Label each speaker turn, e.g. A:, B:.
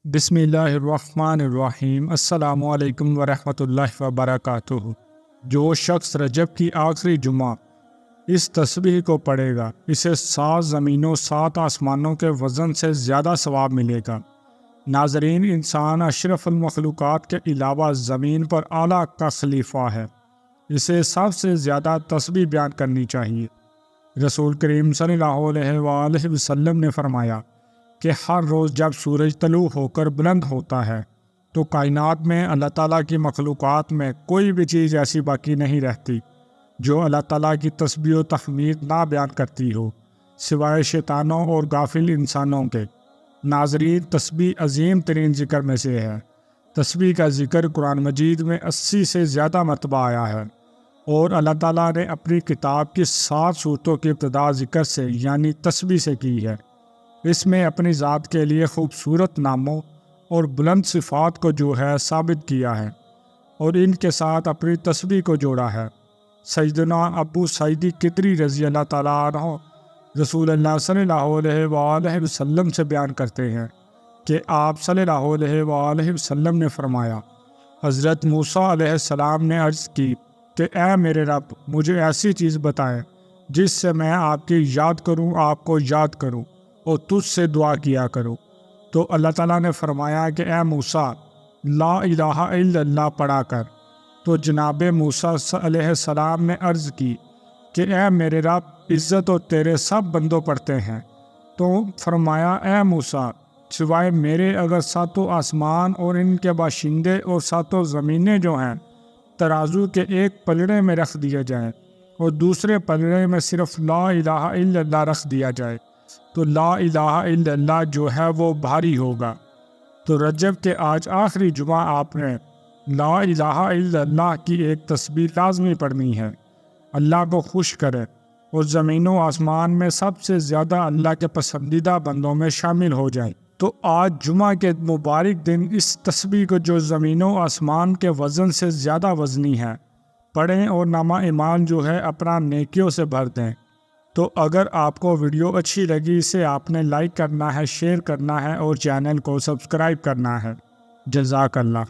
A: بسم اللہ الرحمن الرحیم۔ السلام علیکم ورحمۃ اللہ وبرکاتہ۔ جو شخص رجب کی آخری جمعہ اس تسبیح کو پڑھے گا، اسے 7 زمینوں 7 آسمانوں کے وزن سے زیادہ ثواب ملے گا۔ ناظرین، انسان اشرف المخلوقات کے علاوہ زمین پر اعلیٰ کا خلیفہ ہے، اسے سب سے زیادہ تسبیح بیان کرنی چاہیے۔ رسول کریم صلی اللہ علیہ وآلہ وسلم نے فرمایا کہ ہر روز جب سورج طلوع ہو کر بلند ہوتا ہے تو کائنات میں اللہ تعالیٰ کی مخلوقات میں کوئی بھی چیز ایسی باقی نہیں رہتی جو اللہ تعالیٰ کی تسبیح و تحمید نہ بیان کرتی ہو، سوائے شیطانوں اور غافل انسانوں کے۔ ناظرین، تسبیح عظیم ترین ذکر میں سے ہے۔ تسبیح کا ذکر قرآن مجید میں 80 سے زیادہ مرتبہ آیا ہے، اور اللہ تعالیٰ نے اپنی کتاب کی 7 سورتوں کی ابتدا ذکر سے یعنی تسبیح سے کی ہے۔ اس میں اپنی ذات کے لیے خوبصورت ناموں اور بلند صفات کو جو ہے ثابت کیا ہے، اور ان کے ساتھ اپنی تسبیح کو جوڑا ہے۔ سیدنا ابو سعید خدری رضی اللہ تعالیٰ عنہ رسول اللہ صلی اللہ علیہ وآلہ وسلم سے بیان کرتے ہیں کہ آپ صلی اللہ علیہ وآلہ وسلم نے فرمایا، حضرت موسیٰ علیہ السلام نے عرض کی کہ اے میرے رب، مجھے ایسی چیز بتائیں جس سے میں آپ کی یاد کروں، آپ کو یاد کروں اور تجھ سے دعا کیا کروں۔ تو اللہ تعالیٰ نے فرمایا کہ اے موسیٰ، لا الہ الا اللہ پڑھا کر۔ تو جناب موسیٰ علیہ السلام نے عرض کی کہ اے میرے رب، عزت و تیرے سب بندوں پڑھتے ہیں۔ تو فرمایا، اے موسیٰ، سوائے میرے اگر 7 آسمان اور ان کے باشندے اور 7 زمینیں جو ہیں ترازو کے ایک پلڑے میں رکھ دیے جائیں اور دوسرے پلڑے میں صرف لا الہ الا اللہ رکھ دیا جائے تو لا الہ الا اللہ جو ہے وہ بھاری ہوگا۔ تو رجب کے آج آخری جمعہ آپ نے لا الہ الا اللہ کی ایک تسبیح لازمی پڑھنی ہے، اللہ کو خوش کرے اور زمین و آسمان میں سب سے زیادہ اللہ کے پسندیدہ بندوں میں شامل ہو جائے۔ تو آج جمعہ کے مبارک دن اس تسبیح کو جو زمین و آسمان کے وزن سے زیادہ وزنی ہے پڑھیں اور نامہ اعمال جو ہے اپنا نیکیوں سے بھر دیں۔ تو اگر آپ کو ویڈیو اچھی لگی، اسے آپ نے لائک کرنا ہے، شیئر کرنا ہے اور چینل کو سبسکرائب کرنا ہے۔ جزاک اللہ۔